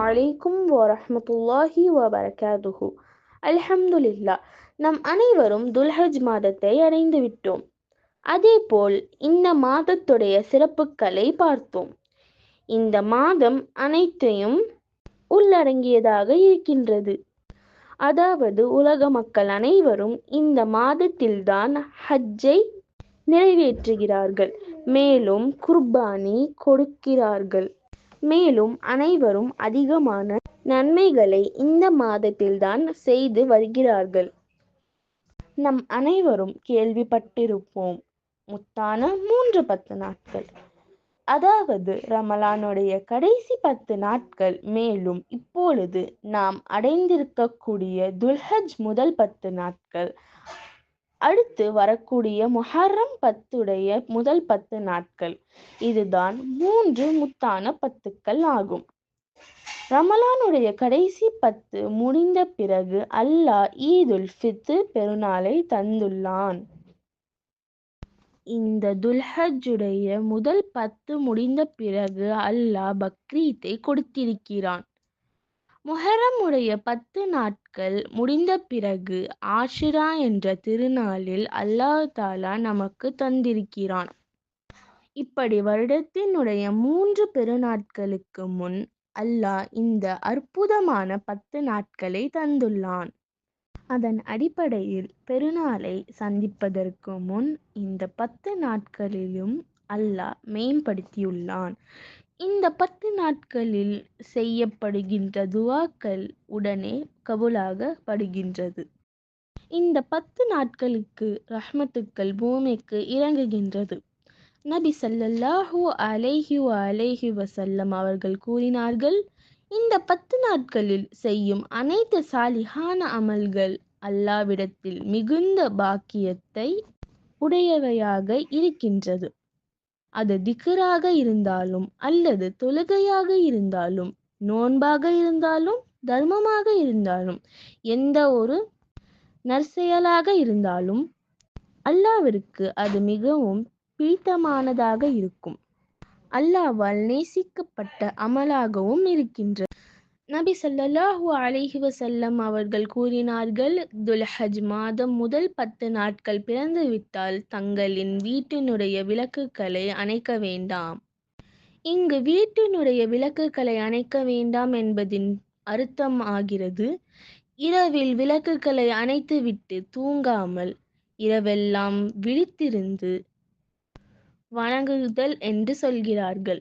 அலைக்கும் வரஹ்மத்துல்லாஹி வபரகாதுஹு. அல்ஹம்துலில்லா. நம் அனைவரும் துல்ஹஜ் மாதத்தை அடைந்து விட்டோம். அதேபோல் இந்த மாதத்துடைய சிறப்புகளை பார்த்தோம். இந்த மாதம் அனைத்தையும் உள்ளடங்கியதாக இருக்கின்றது. அதாவது உலக மக்கள் அனைவரும் இந்த மாதத்தில்தான் ஹஜ்ஜை நிறைவேற்றுகிறார்கள், மேலும் குர்பானி கொடுக்கிறார்கள். மேலும் அனைவரும் அதிகமான நன்மைகளை இந்த மாதத்தில்தான் செய்து வருகிறார்கள். நம் அனைவரும் கேள்விப்பட்டிருப்போம், முத்தான 3 நாட்கள், அதாவது ரமலானுடைய கடைசி 10 நாட்கள். மேலும் இப்பொழுது நாம் அடைந்திருக்கக்கூடிய துல்ஹஜ் முதல் 10 நாட்கள், அடுத்து வரக்கூடிய முஹர்ரம் 10 முதல் 10 நாட்கள். இதுதான் 3 முத்தான 10கள் ஆகும். ரமலானுடைய கடைசி 10 முடிந்த பிறகு அல்லாஹ் ஈதுல் ஃபித்ர் பெருநாளை தந்துள்ளான். இந்த துல்ஹஜ்ஜுடைய முதல் 10 முடிந்த பிறகு அல்லாஹ் பக்ரீத்தை கொடுத்திருக்கிறான். முஹர்ரம் உடைய 10 நாட்கள் முடிந்த பிறகு ஆஷிரா என்ற திருநாளில் அல்லாஹ் தஆலா நமக்கு தந்திருக்கிறான். இப்படி வருடத்தினுடைய 3 பெருநாட்களுக்கு முன் அல்லாஹ் இந்த அற்புதமான 10 நாட்களை தந்துள்ளான். அதன் அடிப்படையில் பெருநாளை சந்திப்பதற்கு முன் இந்த 10 நாட்களிலும் அல்லாஹ் மேம்படுத்தியுள்ளான். இந்த 10 நாட்களில் செய்யப்படுகின்ற துஆக்கள் உடனே கபூலாகப்படுகின்றது. இந்த 10 நாட்களுக்கு ரஹ்மத்துக்கள் பூமிக்கு இறங்குகின்றது. நபி ஸல்லல்லாஹு அலைஹி வஸல்லம் அவர்கள் கூறினார்கள், இந்த 10 நாட்களில் செய்யும் அனைத்து சாலிஹான அமல்கள் அல்லாஹ்விடத்தில் மிகுந்த பாக்கியத்தை உடையவையாக இருக்கின்றது. அது திக்ராக இருந்தாலும் அல்லது தொழுகையாக இருந்தாலும், நோன்பாக இருந்தாலும், தர்மமாக இருந்தாலும், எந்த ஒரு நற்செயலாக இருந்தாலும் அல்லாஹ்விற்கு அது மிகவும் பிடித்தமானதாக இருக்கும். அல்லாஹ்வால் நேசிக்கப்பட்ட அமலாகவும் இருக்கின்றது. நபி ஸல்லல்லாஹு அலைஹி வஸல்லம் அவர்கள் கூறினார்கள், துல்ஹஜ் மாதம் முதல் 10 நாட்கள் பிறந்துவிட்டால் தங்களின் வீட்டினுடைய விளக்குகளை அணைக்க வேண்டாம். இங்கு வீட்டினுடைய விளக்குகளை அணைக்க வேண்டாம் என்பதின் அர்த்தம் ஆகிறது, இரவில் விளக்குகளை அணைத்துவிட்டு தூங்காமல் இரவெல்லாம் விழித்திருந்து வணங்குதல் என்று சொல்கிறார்கள்.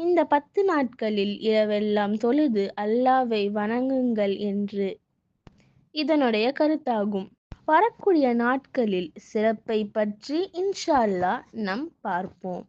இந்த 10 நாட்களில் இரவெல்லாம் தொழுது அல்லாஹ்வை வணங்குங்கள் என்று இதனுடைய கருத்தாகும். வரக்கூடிய நாட்களில் சிறப்பை பற்றி இன்ஷா அல்லாஹ் நாம் பார்ப்போம்.